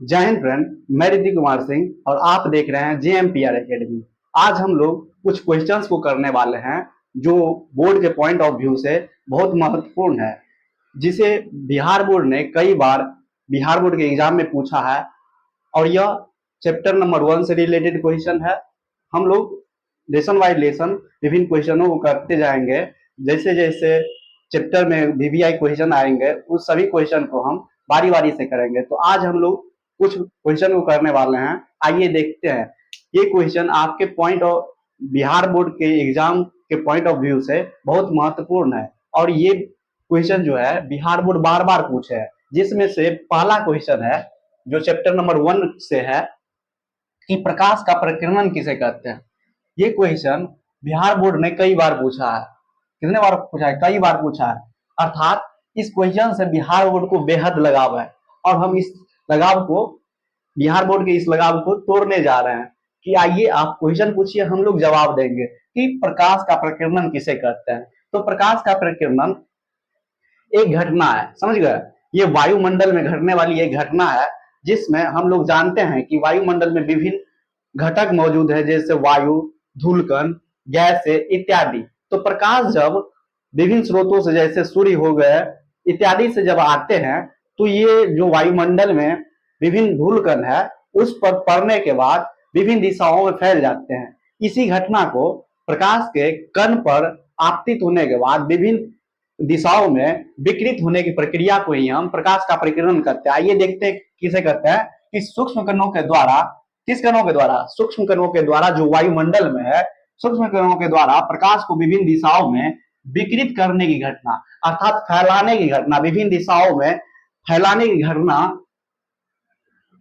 जय हिंद फ्रेंड। मैं ऋतिक कुमार सिंह और आप देख रहे हैं JMPR एकेडमी। आज हम लोग कुछ क्वेश्चंस को करने वाले हैं जो बोर्ड के पॉइंट ऑफ व्यू से बहुत महत्वपूर्ण है, जिसे बिहार बोर्ड ने कई बार बिहार बोर्ड के एग्जाम में पूछा है। और यह चैप्टर नंबर 1 से रिलेटेड क्वेश्चन है। हम लोग लेसन बाय लेसन विभिन्न क्वेश्चनों को करते जाएंगे। जैसे जैसे चैप्टर में VVI क्वेश्चन आएंगे उस सभी क्वेश्चन को हम बारी बारी से करेंगे। तो आज हम लोग कुछ क्वेश्चन को करने वाले हैं। आइए देखते हैं। ये क्वेश्चन आपके पॉइंट ऑफ बिहार बोर्ड के एग्जाम के पॉइंट ऑफ व्यू से बहुत महत्वपूर्ण है। और ये क्वेश्चन जो है बिहार बोर्ड बार बार पूछे है, जिसमें से पहला क्वेश्चन है जो चैप्टर नंबर 1 से है कि प्रकाश का प्रकीर्णन किसे कहते हैं। ये क्वेश्चन बिहार बोर्ड ने कई बार पूछा है। कितने बार पूछा है? कई बार पूछा है। अर्थात इस क्वेश्चन से बिहार बोर्ड को बेहद लगाव है और हम इस लगाव को बिहार बोर्ड के इस लगाव को तोड़ने जा रहे हैं कि आइए आप क्वेश्चन पूछिए, हम लोग जवाब देंगे कि प्रकाश का प्रकीर्णन किसे कहते हैं। तो प्रकाश का प्रकीर्णन एक घटना है, समझ गए। ये वायुमंडल में घटने वाली एक घटना है, जिसमें हम लोग जानते हैं कि वायुमंडल में विभिन्न घटक मौजूद है, जैसे वायु, धूलकण, गैस इत्यादि। तो प्रकाश जब विभिन्न स्रोतों से, जैसे सूर्य हो गए इत्यादि से जब आते हैं, तो ये जो वायुमंडल में विभिन्न धूलकण है उस पर पड़ने के बाद विभिन्न दिशाओं में फैल जाते हैं। इसी घटना को प्रकाश के कण पर आपतित होने के बाद विभिन्न दिशाओं में विकृत होने की प्रक्रिया को ही हम प्रकाश का प्रकीर्णन करते हैं। आइए देखते हैं किसे कहते हैं कि सूक्ष्म कणों के द्वारा, किस कणों के द्वारा? सूक्ष्म कणों के द्वारा, जो वायुमंडल में है, सूक्ष्म कणों के द्वारा प्रकाश को विभिन्न दिशाओं में विकृत करने की घटना, अर्थात फैलाने की घटना, विभिन्न दिशाओं में फैलाने की घटना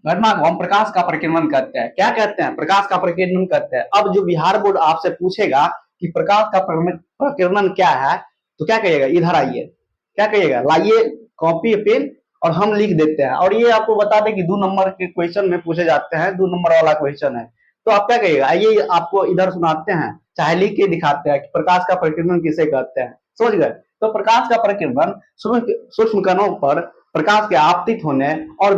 घटना को हम प्रकाश का प्रकीर्णन कहते हैं। क्या कहते हैं? प्रकाश का प्रकीर्णन कहते हैं। अब जो बिहार बोर्ड आपसे पूछेगा कि प्रकाश का प्रकीर्णन क्या है, तो क्या कहिएगा? इधर आइए। क्या कहिएगा? लाइए कॉपी पेन और हम लिख देते हैं। और ये आपको बता दें कि 2 नंबर के क्वेश्चन में पूछे जाते हैं, 2 नंबर वाला क्वेश्चन है। तो आप क्या कहिएगा? आइए आपको इधर सुनाते हैं, चाहे लिख के दिखाते हैं कि प्रकाश का प्रकीर्णन किसे कहते हैं। समझ गए? तो प्रकाश का प्रकीर्णन सूक्ष्म कणों पर प्रकाश के आपतित होने और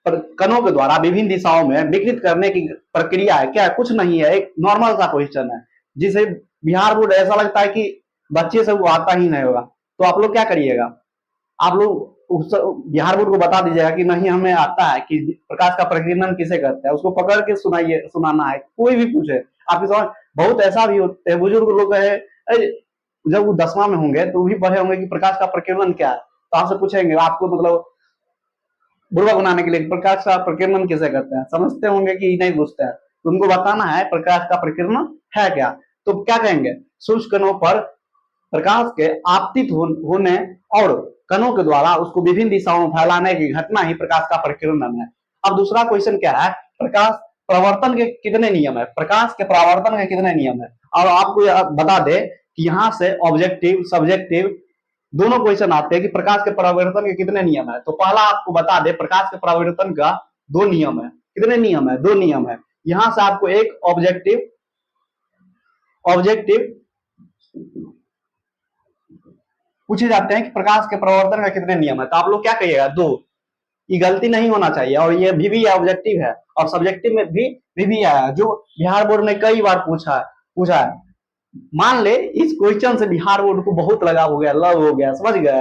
कणों के द्वारा विभिन्न दिशाओं में विकृत करने की प्रक्रिया है। क्या? कुछ नहीं है, एक नॉर्मल सा क्वेश्चन है, जिसे बिहार बोर्ड ऐसा लगता है कि बच्चे से वो आता ही नहीं होगा। तो आप लोग क्या करिएगा? आप लोग बिहार बोर्ड को बता दीजिएगा कि नहीं, हमें आता है कि प्रकाश का प्रकीर्णन किसे कहते हैं। उसको पकड़ के सुनाइए, सुनाना है। कोई भी पूछे आपके समझ। बहुत ऐसा भी होते हैं, बुजुर्ग लोग है, जब वो 10वां में होंगे तो भी पढ़े होंगे कि प्रकाश का प्रकीर्णन क्या है। तो आपसे पूछेंगे, आपको मतलब बुर्बक बनाने के लिए प्रकाश का प्रकीर्णन किसे कहते हैं, समझते होंगे कि नहीं पूछते हैं। तो उनको बताना है प्रकाश का प्रकीर्णन है क्या। तो क्या कहेंगे? सूक्ष्म कणों पर प्रकाश के आपतित होने और कणों के द्वारा उसको विभिन्न दिशाओं में फैलाने की घटना ही प्रकाश का प्रकीर्णन है। अब दूसरा क्वेश्चन क्या है? प्रकाश प्रवर्तन के कितने नियम है? प्रकाश के परावर्तन के कितने नियम है? और आपको बता दे कि यहाँ से ऑब्जेक्टिव सब्जेक्टिव दोनों क्वेश्चन आते हैं कि प्रकाश के परावर्तन के कितने नियम है। तो पहला आपको बता दे, प्रकाश के परावर्तन का 2 नियम है। कितने नियम है? 2 नियम है। यहां से आपको एक ऑब्जेक्टिव ऑब्जेक्टिव पूछे जाते हैं कि प्रकाश के परावर्तन का कितने नियम है। तो आप लोग क्या कहिएगा? 2। ये गलती नहीं होना चाहिए। और ये भी ऑब्जेक्टिव है और सब्जेक्टिव में भी आया, जो बिहार बोर्ड ने कई बार पूछा है। मान ले इस क्वेश्चन से बिहार बोर्ड को बहुत लगाव हो गया, लव हो गया, समझ गया।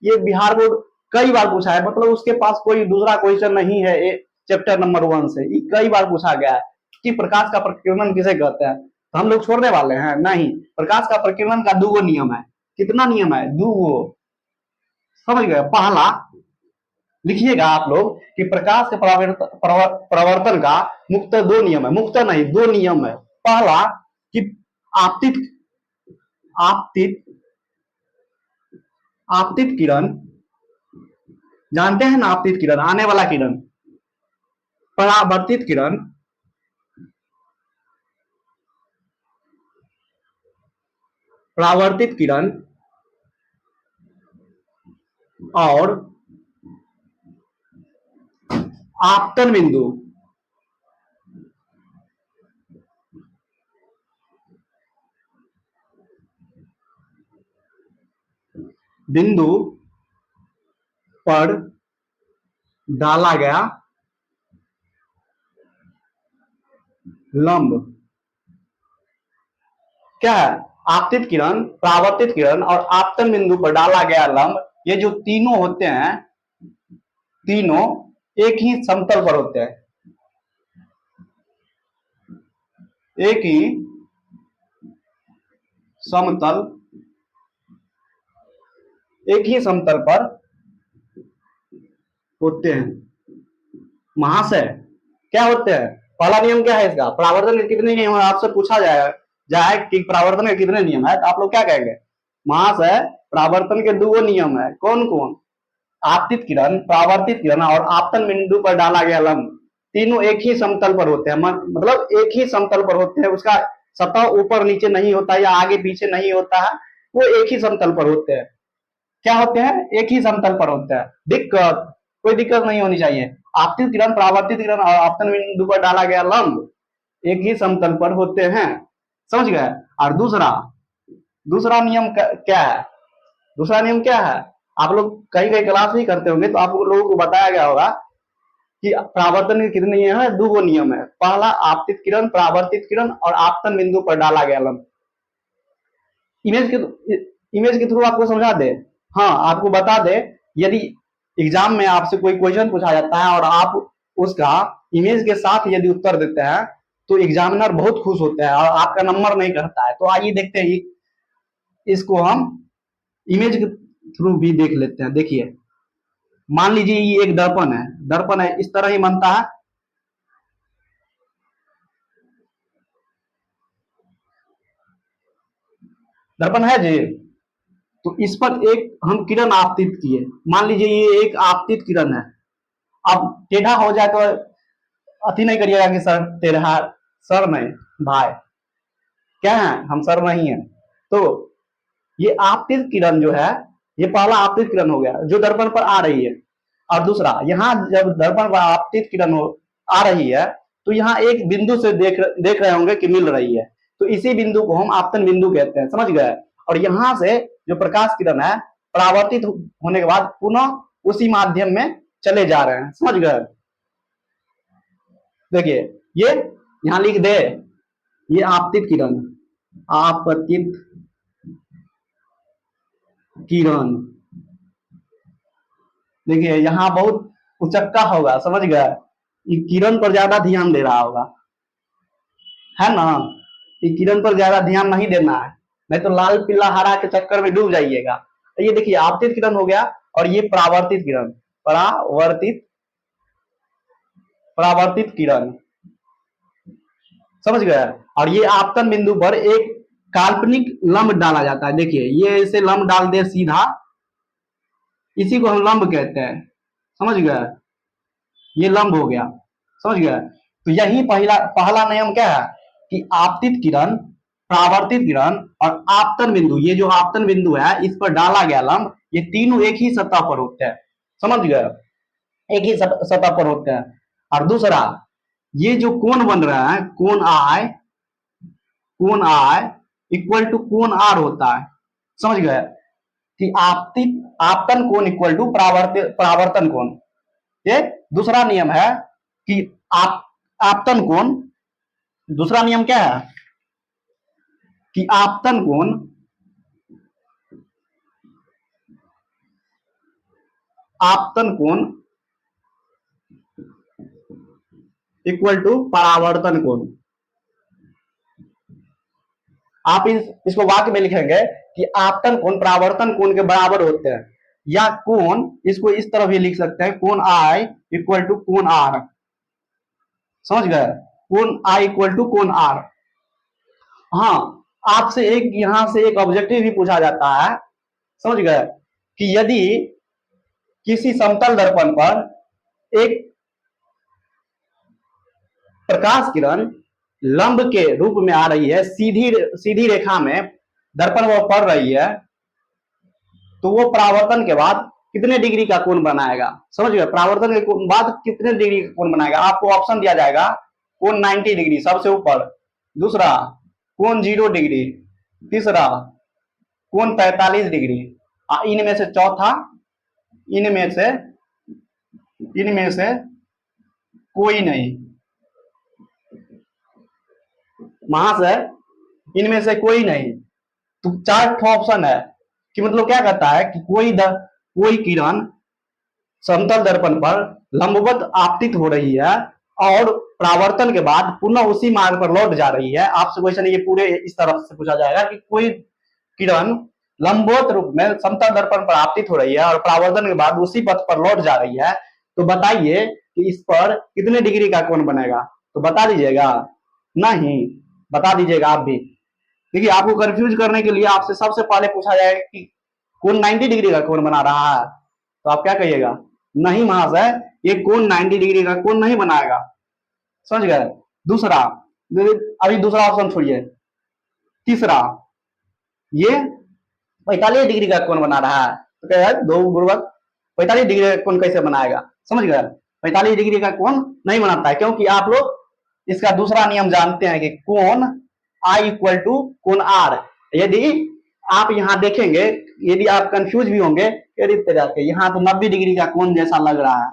ये बिहार बोर्ड कई बार पूछा है, मतलब उसके पास कोई दूसरा क्वेश्चन नहीं है चैप्टर नंबर 1 से। ये कई बार पूछा गया है कि प्रकाश का प्रकीर्णन किसे कहते हैं। तो हम लोग छोड़ने वाले हैं नहीं। प्रकाश का प्रकीर्णन का 2 नियम है। कितना नियम है? 2। समझ गए? पहला लिखिएगा आप लोग कि प्रकाश के प्रवर्तन का मुख्य 2 नियम है। मुख्य नहीं, 2 नियम है। पहला कि आपतित आपतित आपतित किरण, जानते हैं ना आपतित किरण, आने वाला किरण। परावर्तित किरण, परावर्तित किरण और आपतन बिंदु। बिंदु पर डाला गया लंब क्या है? आपतित किरण, परावर्तित किरण और आपतन बिंदु पर डाला गया लंब, ये जो तीनों होते हैं, तीनों एक ही समतल पर होते हैं, एक ही समतल, एक ही समतल पर होते हैं। महाशय क्या होते हैं? पहला नियम क्या है इसका? परावर्तन के कितने नियम है? आपसे पूछा जाए कि परावर्तन के कितने नियम है, तो आप लोग क्या कहेंगे? महाशय परावर्तन के दो नियम है। कौन कौन? आपतित किरण, परावर्तित किरण और आपतन बिंदु पर डाला गया लंब, तीनों एक ही समतल पर होते हैं, मतलब एक ही समतल पर होते हैं, उसका सतह ऊपर नीचे नहीं होता या आगे पीछे नहीं होता है, वो एक ही समतल पर होते हैं। क्या होते हैं? एक ही समतल पर होते हैं। दिक्कत? कोई दिक्कत नहीं होनी चाहिए। आपतित किरण, परावर्तित किरण और आपतन बिंदु पर डाला गया लंब एक ही समतल पर होते हैं। समझ गए? और दूसरा दूसरा नियम क्या है? दूसरा नियम क्या है? आप लोग कहीं कहीं क्लास भी करते होंगे तो आप लोगों को बताया गया होगा कि परावर्तन के कितने नियम है? दो नियम है। पहला आपतित किरण, परावर्तित किरण और आपतन बिंदु पर डाला गया लंब। इमेज के थ्रू आपको समझा दे, हाँ आपको बता दे। यदि एग्जाम में आपसे कोई क्वेश्चन पूछा जाता है और आप उसका इमेज के साथ यदि उत्तर देते हैं तो एग्जामिनर बहुत खुश होता है और आपका नंबर नहीं करता है। तो आइए देखते हैं, इसको हम इमेज के थ्रू भी देख लेते हैं। देखिए, मान लीजिए ये एक दर्पण है, दर्पण है इस तरह ही बनता है। दर्पण है जी। तो इस पर एक हम किरण आपतित किए, मान लीजिए ये एक आपतित किरण है। अब टेढ़ा हो जाए तो अति नहीं करिएगा कि सर टेढ़ा, सर नहीं भाई, क्या है, हम सर नहीं है। तो ये आपतित किरण जो है, ये पहला आपतित किरण हो गया जो दर्पण पर आ रही है। और दूसरा, यहाँ जब दर्पण पर आपतित किरण आ रही है तो यहाँ एक बिंदु से देख रहे होंगे कि मिल रही है, तो इसी बिंदु को हम आपतन बिंदु कहते हैं। समझ गए? और यहाँ से जो प्रकाश किरण है परावर्तित होने के बाद पुनः उसी माध्यम में चले जा रहे हैं। समझ गए? देखिए, ये यहाँ लिख दे, ये आपतित किरण, आपतित किरण। देखिए यहाँ बहुत उचक्का होगा, समझ गए? ये किरण पर ज्यादा ध्यान दे रहा होगा, है ना? ये किरण पर ज्यादा ध्यान नहीं देना है, नहीं तो लाल पीला हरा के चक्कर में डूब जाइएगा। तो ये देखिए आपतित किरण हो गया और ये परावर्तित किरण, परावर्तित परावर्तित किरण। समझ गए? और ये आपतन बिंदु पर एक काल्पनिक लंब डाला जाता है। देखिए ये इसे लंब डाल दे सीधा, इसी को हम लंब कहते हैं। समझ गए? ये लंब हो गया। समझ गए? तो यही पहला पहला नियम क्या है कि आपतित किरण, परावर्तित किरण और आपतन बिंदु, ये जो आपतन बिंदु है इस पर डाला गया लंब, ये तीनों एक ही सतह पर होते हैं। समझ गए? एक ही सतह पर होते हैं। और दूसरा, ये जो कोण बन रहा है, कोण आई इक्वल टू कोण आर होता है। समझ गए? कि आपतित आपतन कोण इक्वल टू परावर्तन कोण, ये दूसरा नियम है कि आप आपतन कोण, दूसरा नियम क्या है कि आपतन कोण, आपतन कोण इक्वल टू परावर्तन कोण। आप इसको वाक्य में लिखेंगे कि आपतन कोण परावर्तन कोण के बराबर होते हैं, या कोण इसको इस तरह भी लिख सकते हैं, कोण आई इक्वल टू कोण आर। समझ गए? कोण आई इक्वल टू कोण आर। हाँ, आपसे एक यहां से एक ऑब्जेक्टिव भी पूछा जाता है। समझ गए? कि यदि किसी समतल दर्पण पर एक प्रकाश किरण लंब के रूप में आ रही है, सीधी सीधी रेखा में दर्पण वो पड़ रही है, तो वो परावर्तन के बाद कितने डिग्री का कोण बनाएगा? समझ गए? परावर्तन के बाद कितने डिग्री का कोण बनाएगा? आपको ऑप्शन दिया जाएगा, कोण 90 डिग्री सबसे ऊपर, दूसरा कोण 0 डिग्री, तीसरा कोण 45 डिग्री, इनमें से चौथा, इनमें से इनमें से कोई नहीं। महाशय इनमें से कोई नहीं। तो चार ऑप्शन है कि मतलब क्या कहता है कि कोई किरण समतल दर्पण पर लंबवत आपतित हो रही है और परावर्तन के बाद पुनः उसी मार्ग पर लौट जा रही है। आपसे क्वेश्चन ये पूरे इस तरफ से पूछा जाएगा कि कोई किरण लंबवत रूप में समतल दर्पण पर आपतित हो रही है और परावर्तन के बाद उसी पथ पर लौट जा रही है, तो बताइए कि इस पर कितने डिग्री का कोण बनेगा। तो बता दीजिएगा, नहीं बता दीजिएगा आप भी। देखिए आपको कंफ्यूज करने के लिए आपसे सबसे पहले पूछा जाएगा कि कोण 90 डिग्री का कोण बना रहा है, तो आप क्या कहिएगा, नहीं महाशय ये कोण 90 डिग्री का कोण नहीं बनाएगा। समझ गए। दूसरा, अभी दूसरा ऑप्शन छोड़िए, तीसरा ये 45 डिग्री का कोण बना रहा है, तो क्या है दो गुरुवक 45 डिग्री का कोण कैसे बनाएगा। समझ गए। 45 डिग्री का कोण नहीं बनाता है, क्योंकि आप लोग इसका दूसरा नियम जानते हैं कि कोण आई इक्वल टू कोण आर। यदि आप यहाँ देखेंगे, यदि आप कंफ्यूज भी होंगे, यहाँ तो 90 डिग्री का कोण जैसा लग रहा है,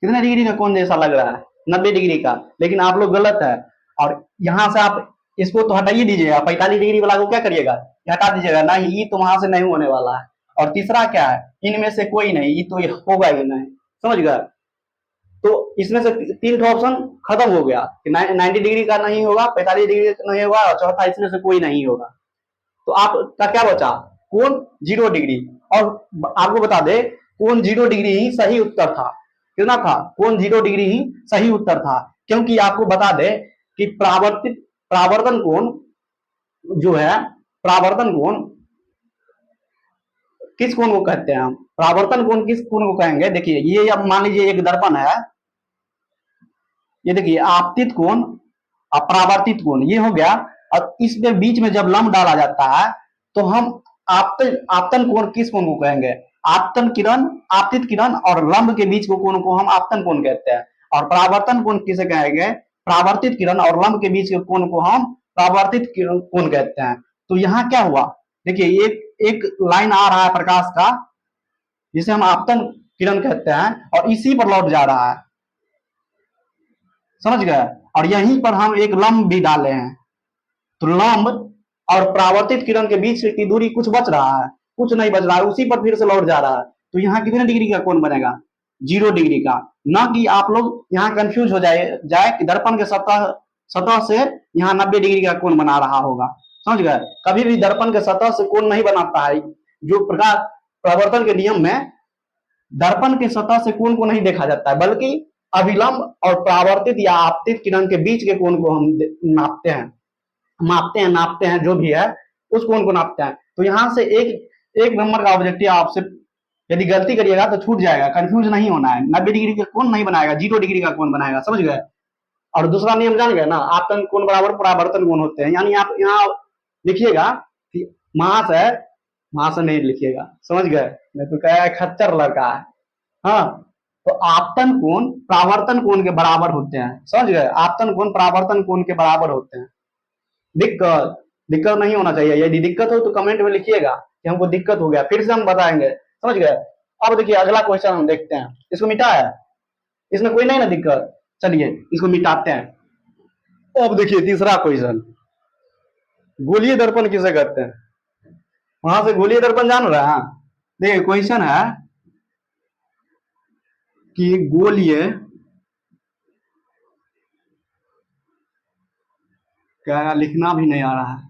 कितने डिग्री का कोण जैसा लग रहा है, 90 डिग्री का, लेकिन आप लोग गलत है। और यहाँ से आप इसको तो हटाइए दीजिएगा, 45 डिग्री वाला को क्या करिएगा, हटा दीजिएगा, नहीं ये तो वहां से नहीं होने वाला है। और तीसरा क्या है, इनमें से कोई नहीं, ये तो ये होगा ही नहीं। समझ गए। तो इसमें से तीन ऑप्शन खत्म हो गया कि 90 डिग्री का नहीं होगा, 45 डिग्री का नहीं होगा, और चौथा इसमें से कोई नहीं होगा। तो आपका क्या बचा, कोण 0 डिग्री। और आपको बता दे कोण 0 डिग्री ही सही उत्तर था। कितना था, कोण 0 डिग्री ही सही उत्तर था, क्योंकि आपको बता दे कि परावर्तन कोण जो है, परावर्तन कोण किस कोण को कहते हैं हम, परावर्तन कोण किस कोण को कहेंगे। देखिए ये अब मान लीजिए एक दर्पण है, ये देखिए आपतित कोण और परावर्तित कोण ये हो गया, और इसके बीच में जब लंब डाला जाता है तो हम आपतन कोण किस कोण को कहेंगे, आपतन किरण, आपतित किरण और लंब के बीच को कोण को हम आपतन कोण कहते हैं। और परावर्तन कोण किसे कहेंगे, परावर्तित किरण और लंब के बीच के कोण को हम परावर्तित कोण कहते हैं। तो यहाँ क्या हुआ, देखिए एक एक लाइन आ रहा है प्रकाश का, जिसे हम आपतन किरण कहते हैं, और इसी पर लौट जा रहा है। समझ गए। और यहीं पर हम एक लंब भी डाले हैं, तो लंब और परावर्तित किरण के बीच की दूरी कुछ बच रहा है, कुछ नहीं बच रहा है, उसी पर फिर से लौट जा रहा है। तो यहाँ कितने डिग्री का कोण बनेगा, 0 डिग्री का। ना कि आप लोग यहाँ कंफ्यूज हो जाए कि दर्पण के सतह से यहाँ 90 डिग्री का कोण बना रहा होगा। समझ गए। कभी भी दर्पण के सतह से कोण नहीं बनाता है। जो प्रकाश प्रवर्तन के नियम में दर्पण के सतह से कोण को नहीं देखा जाता है, बल्कि अभिलंब और परावर्तित या आपतित किरण के बीच के कोण को हम नापते हैं, जो भी है उस कोण को नापते हैं। तो यहाँ से एक नंबर का ऑब्जेक्टिव आपसे, यदि गलती करिएगा तो छूट जाएगा, कंफ्यूज नहीं होना है। 90 डिग्री का कोण नहीं बनाएगा, 0 डिग्री का कोण बनाएगा। समझ गए। और दूसरा नियम जान गए ना, आपतन कोण बराबर परावर्तन कोण होते हैं। यानी आप यहाँ लिखिएगा कि महाशय, महाशय नहीं लिखिएगा, समझ गए, मैं तो कह खच्चर लड़का है। हाँ, तो आपतन कोण परावर्तन कोण के बराबर होते हैं। समझ गए, आपतन कोण परावर्तन कोण के बराबर होते हैं। दिक्कत दिक्कत नहीं होना चाहिए। यदि दिक्कत हो तो कमेंट में लिखिएगा कि हमको दिक्कत हो गया, फिर से हम बताएंगे। समझ गए। अब देखिए अगला क्वेश्चन हम देखते हैं, इसको मिटा है, इसमें कोई नहीं ना दिक्कत, चलिए इसको मिटाते हैं। अब देखिए तीसरा क्वेश्चन, गोलीय दर्पण किसे कहते हैं। वहां से गोलीय दर्पण जान रहे हैं। देखिए क्वेश्चन है कि गोलीय, क्या लिखना भी नहीं आ रहा है,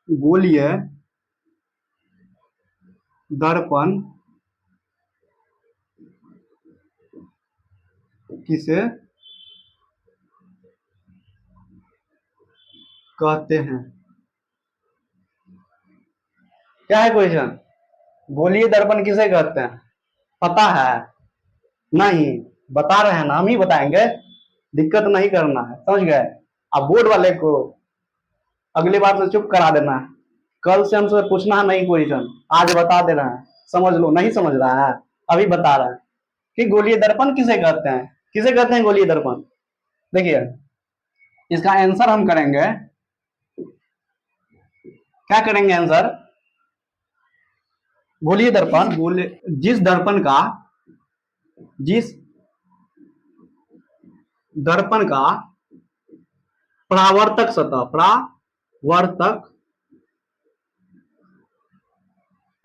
गोलीय दर्पण किसे कहते हैं। क्या है क्वेश्चन, गोलीय दर्पण किसे कहते हैं, पता है, नहीं बता रहे हैं ना, हम ही बताएंगे, दिक्कत नहीं करना है। समझ गए। अब बोर्ड वाले को अगली बार से चुप करा देना है, कल से हमसे पूछना नहीं क्वेश्चन, आज बता दे रहे हैं, समझ लो। नहीं समझ रहा है, अभी बता रहे हैं कि गोलीय दर्पण किसे कहते हैं, किसे कहते हैं गोलीय दर्पण। देखिए इसका आंसर हम करेंगे, क्या करेंगे आंसर, गोलीय दर्पण, जिस दर्पण का जिस दर्पण का परावर्तक सतह,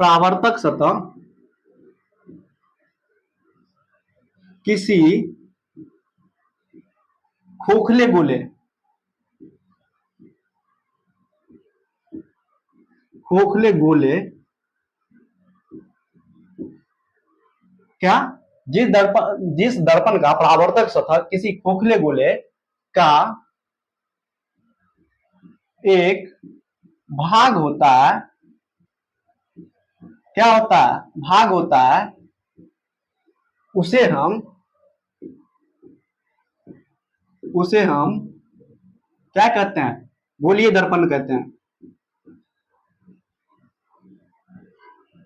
परावर्तक सतह किसी खोखले गोले, क्या, जिस दर्पण का परावर्तक सतह किसी खोखले गोले का एक भाग होता है, क्या होता है, भाग होता है, उसे हम क्या कहते हैं, गोलीय दर्पण कहते हैं,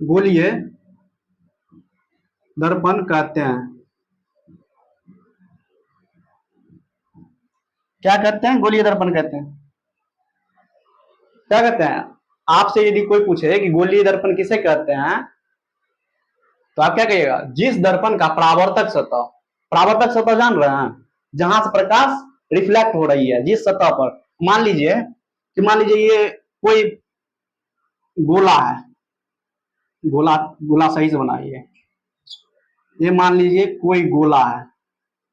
गोलीय दर्पण कहते हैं। क्या कहते हैं, गोलीय दर्पण कहते हैं। क्या कहते हैं, आपसे यदि कोई पूछे कि गोलीय दर्पण किसे कहते हैं, तो आप क्या कहिएगा, जिस दर्पण का परावर्तक सतह जान रहे हैं, जहां से प्रकाश रिफ्लेक्ट हो रही है, जिस सतह पर, मान लीजिए ये कोई गोला है, गोला सही से बनाइए, ये मान लीजिए कोई गोला है,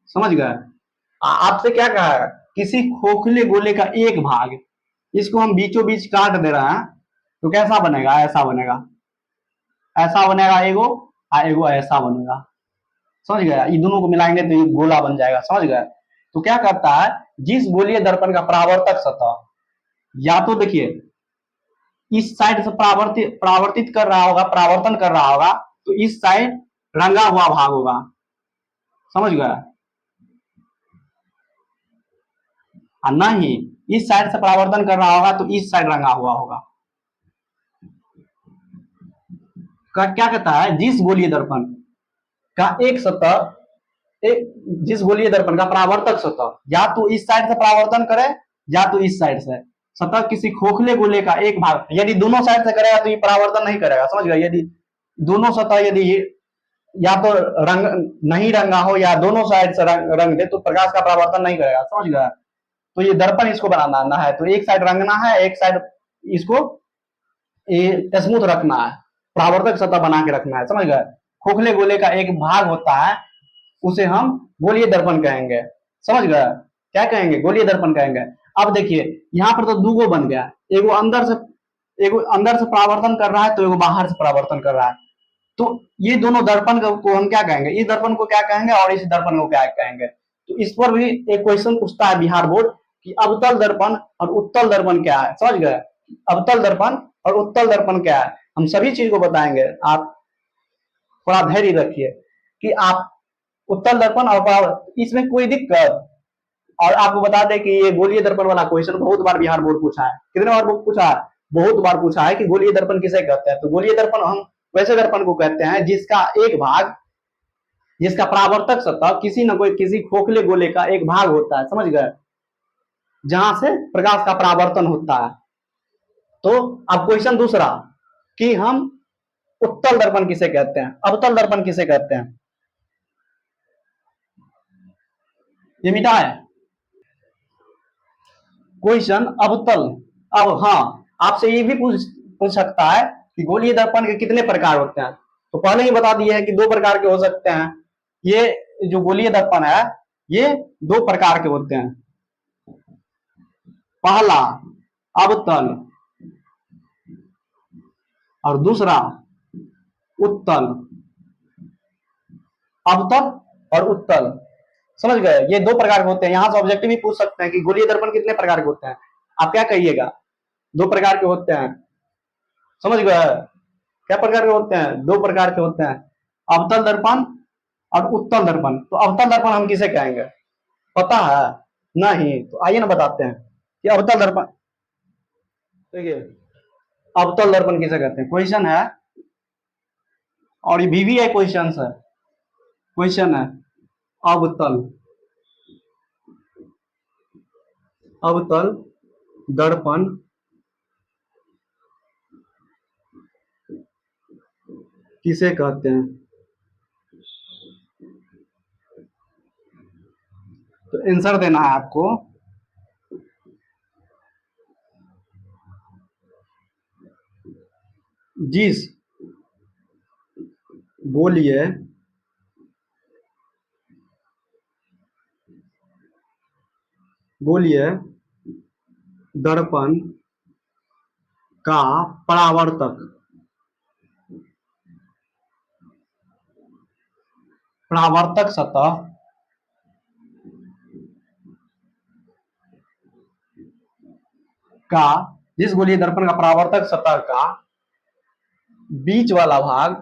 समझ गए। आपसे क्या कहा है, किसी खोखले गोले का एक भाग, इसको हम बीचों बीच काट दे रहे हैं, तो कैसा बनेगा, ऐसा बनेगा, एगो एगो ऐसा बनेगा, समझ गया। ये दोनों को मिलाएंगे तो ये गोला बन जाएगा, समझ गए। तो क्या करता है, जिस गोलीय दर्पण का परावर्तक सतह, या तो देखिए इस साइड से परावर्तित कर रहा होगा, परावर्तन कर रहा होगा, तो इस साइड रंगा हुआ भाग होगा, समझ गए। नहीं, इस साइड से परावर्तन कर रहा होगा तो इस साइड रंगा हुआ होगा। क्या कहता है, जिस गोलीय दर्पण का एक सतह, जिस गोलीय दर्पण का परावर्तक सतह या तो इस साइड से परावर्तन करे या तो इस साइड से, सतह किसी खोखले गोले का एक भाग, यदि दोनों साइड से करेगा तो ये परावर्तन नहीं करेगा, समझ गए। यदि दोनों सतह यदि या तो रंग नहीं रंगा हो या दोनों साइड से रंग दे तो प्रकाश का परावर्तन नहीं करेगा, समझ गए। तो ये दर्पण इसको बनाना है, तो एक साइड रंगना है, एक साइड इसको स्मूथ रखना है, परावर्तक सतह बना के रखना है, समझ गए। खोखले गोले का एक भाग होता है, उसे हम गोलीय दर्पण कहेंगे, समझ गए। क्या कहेंगे, गोलीय दर्पण कहेंगे। अब देखिए यहाँ पर तो दूगो बन गया, एगो अंदर से परावर्तन कर रहा है, तो एगो बाहर से परावर्तन कर रहा है। तो ये दोनों दर्पण को हम क्या कहेंगे, इस दर्पण को क्या कहेंगे और इस दर्पण को क्या कहेंगे। तो इस पर भी एक क्वेश्चन पूछता है बिहार बोर्ड कि अवतल दर्पण और उत्तल दर्पण क्या है, समझ गए। अवतल दर्पण और उत्तल दर्पण क्या है, हम सभी चीज को बताएंगे, आप थोड़ा धैर्य रखिए कि आप उत्तल दर्पण और इसमें कोई दिक्कत। और आपको बता दें कि ये गोलीय दर्पण वाला क्वेश्चन बहुत बार बिहार बोर्ड पूछा है, कितने बार पूछा है, बहुत बार पूछा है कि गोलीय दर्पण किसे कहते हैं। तो गोलीय दर्पण हम वैसे दर्पण को कहते हैं जिसका एक भाग, जिसका परावर्तक सतह किसी खोखले गोले का एक भाग होता है, समझ गए, जहां से प्रकाश का परावर्तन होता है। तो अब क्वेश्चन दूसरा कि हम उत्तल दर्पण किसे कहते हैं, अवतल दर्पण किसे कहते हैं, ये मिटा है क्वेश्चन अवतल। अब हाँ, आपसे ये भी पूछ सकता है कि गोलीय दर्पण के कितने प्रकार होते हैं, तो पहले ही बता दिए हैं कि दो प्रकार के हो सकते हैं। ये जो गोलीय दर्पण है ये दो प्रकार के होते हैं, पहला अवतल और दूसरा उत्तल, अवतल और उत्तल, समझ गए। ये दो प्रकार के होते हैं। यहां से ऑब्जेक्टिव भी पूछ सकते हैं कि गोलीय दर्पण कितने प्रकार के होते हैं, आप क्या कहिएगा, दो प्रकार के होते हैं, समझ गए। क्या प्रकार के होते हैं, दो प्रकार के होते हैं, अवतल दर्पण और उत्तल दर्पण। तो अवतल दर्पण हम किसे कहेंगे, पता है, नहीं, तो आइए ना बताते हैं कि अवतल दर्पण, देखिए अवतल दर्पण किसे कहते हैं, क्वेश्चन है, और ये VVI क्वेश्चन है, क्वेश्चन है अवतल, अवतल दर्पण किसे कहते हैं। तो आंसर देना है आपको। जिस गोलीय गोलीय दर्पण का परावर्तक परावर्तक सतह का जिस गोलीय दर्पण का परावर्तक सतह का बीच वाला भाग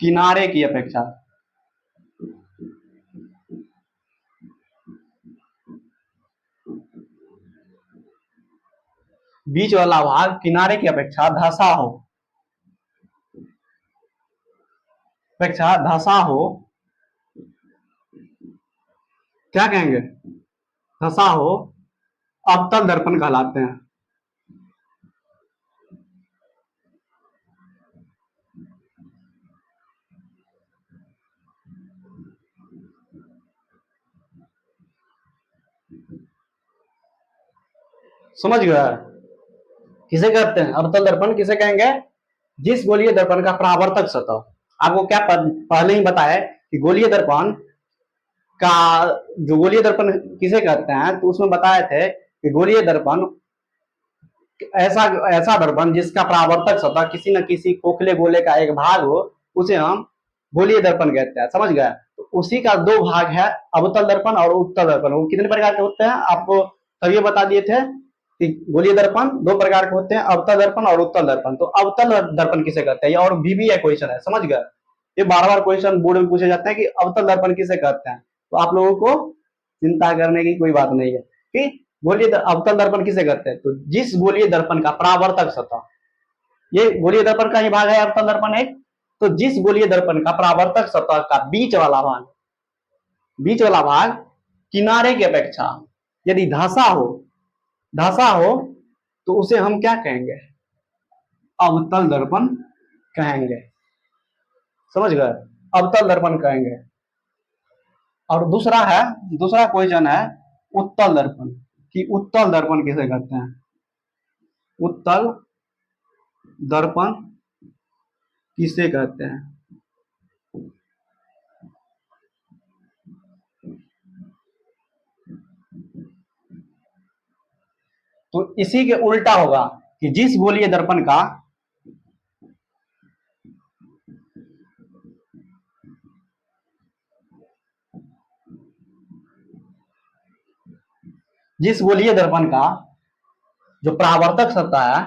किनारे की अपेक्षा बीच वाला भाग किनारे की अपेक्षा धसा हो क्या कहेंगे, धसा हो अवतल दर्पण कहलाते हैं। समझ गए, किसे कहते हैं अवतल दर्पण, किसे कहेंगे, जिस गोलीय दर्पण का परावर्तक सतह, आपको क्या पहले ही बताया कि गोलीय दर्पण का, जो गोलीय दर्पण किसे कहते हैं, तो उसमें बताए थे कि गोलीय दर्पण ऐसा ऐसा दर्पण जिसका परावर्तक सतह किसी न किसी खोखले गोले का एक भाग हो, उसे हम गोलीय दर्पण कहते हैं। समझ गए, तो उसी का दो भाग है, अवतल दर्पण और उत्तल दर्पण। वो कितने प्रकार के होते हैं आपको तभी बता दिए थे कि गोलीय दर्पण दो प्रकार के होते हैं, अवतल दर्पण और उत्तल दर्पण। तो अवतल दर्पण किसे कहते हैं, और बीबीए क्वेश्चन है, समझ गए, ये बार बार क्वेश्चन बोर्ड में पूछे जाते हैं कि अवतल दर्पण किसे कहते हैं। तो आप लोगों को चिंता करने की कोई बात नहीं है कि गोलीय अवतल दर्पण किसे कहते हैं, तो जिस गोलीय दर्पण का परावर्तक सतह, ये गोलीय दर्पण का ही भाग है अवतल दर्पण एक, तो जिस गोलीय दर्पण का परावर्तक सतह का बीच वाला भाग किनारे की अपेक्षा यदि धसा हो तो उसे हम क्या कहेंगे, अवतल दर्पण कहेंगे। समझ गए, अवतल दर्पण कहेंगे। और दूसरा क्वेश्चन है उत्तल दर्पण, कि उत्तल दर्पण किसे कहते हैं, उत्तल दर्पण किसे कहते हैं। तो इसी के उल्टा होगा कि जिस गोलीय दर्पण का जो परावर्तक सतह है,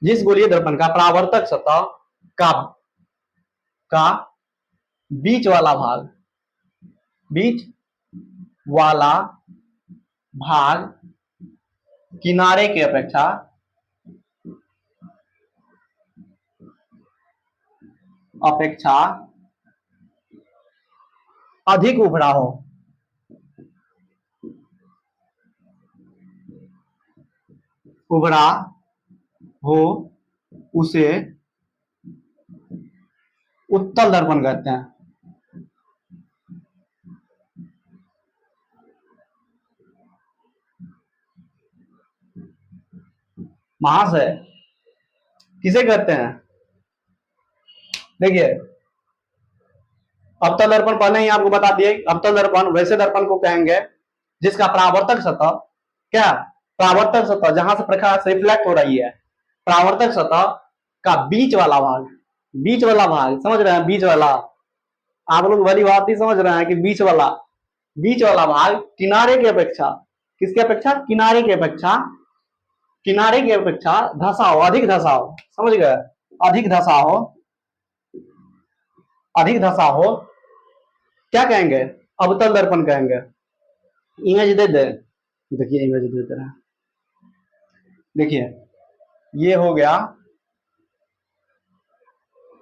जिस गोलीय दर्पण का परावर्तक सतह का का बीच वाला भाग किनारे की अपेक्षा अधिक उभरा हो उसे उत्तल दर्पण कहते हैं। महाशय किसे कहते हैं, देखिए अवतल दर्पण पहले ही आपको बता दिए, अवतल दर्पण वैसे दर्पण को कहेंगे जिसका परावर्तक सतह क्या, परावर्तक सतह जहां से प्रकाश रिफ्लेक्ट हो रही है, परावर्तक सतह का बीच वाला भाग समझ रहे हैं, बीच वाला, आप लोग भली बात ही समझ रहे हैं कि बीच वाला भाग किनारे की अपेक्षा, किसकी अपेक्षा, किनारे की अपेक्षा धसा हो, अधिक धसा हो। समझ गए, अधिक धसा हो, क्या कहेंगे, अवतल दर्पण कहेंगे। इमेज दे दे, देखिए इमेज दे दे रहा, देखिए ये हो गया,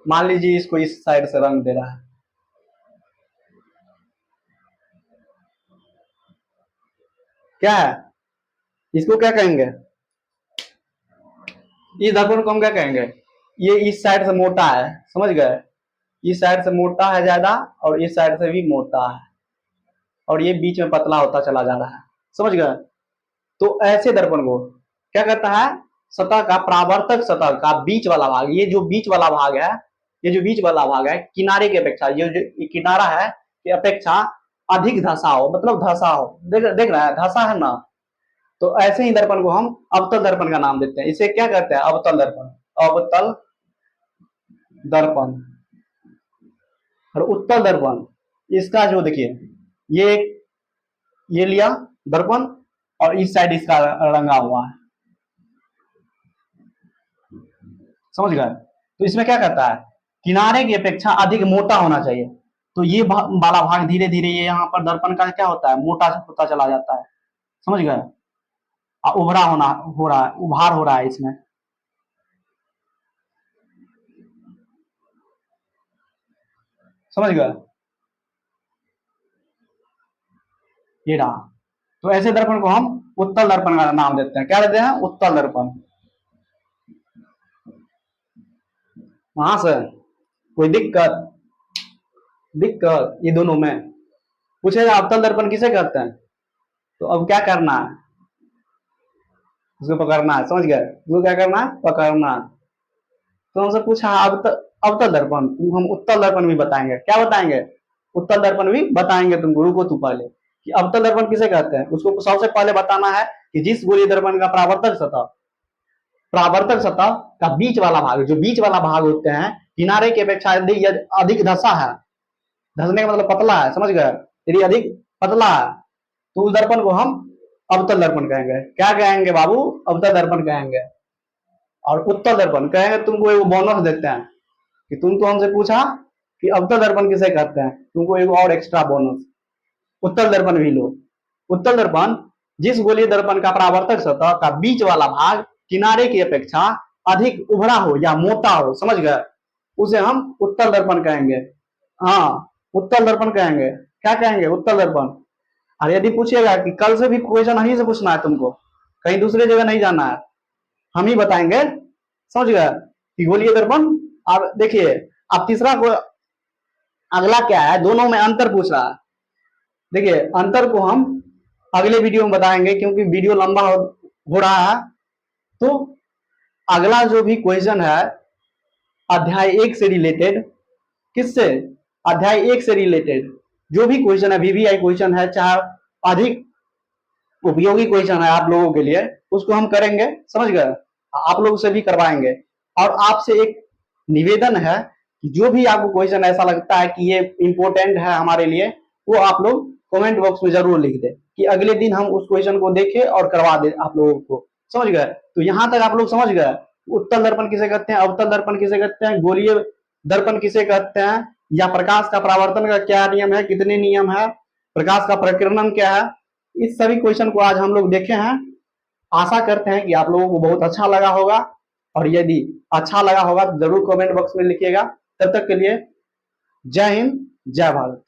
मान लीजिए इसको इस साइड से रंग दे रहा है, क्या है, इसको क्या कहेंगे? इस दर्पण को हम क्या कहेंगे? ये इस साइड से मोटा है, समझ गए? इस साइड से मोटा है ज्यादा और इस साइड से भी मोटा है, और ये बीच में पतला होता चला जा रहा है, समझ गए? तो ऐसे दर्पण को क्या कहता है? सतह का परावर्तक सतह का बीच वाला भाग, ये जो बीच वाला भाग है, ये जो बीच वाला भाग है किनारे की अपेक्षा, ये जो किनारा है की अपेक्षा अधिक धसा हो, मतलब धसा हो, देख रहा है धसा है ना? तो ऐसे ही दर्पण को हम अवतल दर्पण का नाम देते हैं। इसे क्या कहते हैं? अवतल दर्पण। अवतल दर्पण और उत्तल दर्पण, इसका जो देखिए ये ये लिया दर्पण और इस साइड इसका रंगा हुआ है, समझ गए? तो इसमें क्या कहता है? किनारे की अपेक्षा अधिक मोटा होना चाहिए। तो ये वाला भाग धीरे धीरे ये यहाँ पर दर्पण का क्या होता है? मोटा होता चला जाता है, समझ गए? उभरा होना हो रहा है, उभार हो रहा है इसमें, समझ गए? ये रहा। तो ऐसे दर्पण को हम उत्तल दर्पण का नाम देते हैं। क्या देते हैं? उत्तल दर्पण। वहां से कोई दिक्कत? दिक्कत ये दोनों में पूछेगा अवतल दर्पण किसे कहते हैं? तो अब क्या करना है? उसको पकड़ना है, समझ गए? उसको क्या करना है? पकड़ना। तो हमसे पूछा अवतल दर्पण, तुम हम उत्तल दर्पण भी बताएंगे। क्या बताएंगे? उत्तल दर्पण भी बताएंगे तुमको, रुको तू पहले कि अवतल दर्पण किसे कहते हैं। उसको सबसे पहले बताना है कि जिस गोलीय दर्पण का परावर्तक सतह का बीच वाला भाग, जो बीच वाला भाग होते हैं किनारे की अपेक्षा अधिक धसा है, धसने का मतलब पतला है, समझ गए? यदि अधिक पतला है तो उस दर्पण को हम अवतल दर्पण कहेंगे। क्या कहेंगे बाबू? अवतल दर्पण कहेंगे। और उत्तल दर्पण कहेंगे, तुमको एक बोनस देते हैं कि तुमको हमसे पूछा कि अवतल दर्पण किसे कहते हैं, तुमको एक और एक्स्ट्रा बोनस, उत्तल दर्पण भी लो। उत्तल दर्पण जिस गोलीय दर्पण का परावर्तक सतह का बीच वाला भाग किनारे की अपेक्षा अधिक उभरा हो या मोटा हो, समझ गए? उसे हम उत्तल दर्पण कहेंगे। हाँ, उत्तल दर्पण कहेंगे। क्या कहेंगे? उत्तल दर्पण। और यदि पूछेगा कि कल से भी क्वेश्चन हम ही से पूछना है तुमको, कहीं दूसरे जगह नहीं जाना है, हम ही बताएंगे, समझ गए? कि गोलीय दर्पण। अब देखिए, अब तीसरा को अगला क्या है, दोनों में अंतर पूछ रहा है। देखिए अंतर को हम अगले वीडियो में बताएंगे क्योंकि वीडियो लंबा हो रहा है। तो अगला जो भी क्वेश्चन है अध्याय 1 से रिलेटेड, किससे? अध्याय 1 से रिलेटेड जो भी क्वेश्चन है, वीवीआई क्वेश्चन है, चाहे अधिक उपयोगी क्वेश्चन है आप लोगों के लिए, उसको हम करेंगे, समझ गए? आप लोग से भी करवाएंगे। और आपसे एक निवेदन है कि जो भी आपको क्वेश्चन ऐसा लगता है कि ये इंपॉर्टेंट है हमारे लिए, वो आप लोग कमेंट बॉक्स में जरूर लिख दे कि अगले दिन हम उस क्वेश्चन को देखें और करवा दे आप लोगों को, समझ गए? तो यहां तक आप लोग समझ गए उत्तल दर्पण किसे कहते हैं, अवतल दर्पण किसे कहते हैं, गोलीय दर्पण किसे कहते हैं, या प्रकाश का परावर्तन का क्या नियम है, कितने नियम है, प्रकाश का प्रकीर्णन क्या है। इस सभी क्वेश्चन को आज हम लोग देखे हैं। आशा करते हैं कि आप लोगों को बहुत अच्छा लगा होगा, और यदि अच्छा लगा होगा तो जरूर कमेंट बॉक्स में लिखिएगा। तब तक के लिए जय हिंद, जय भारत।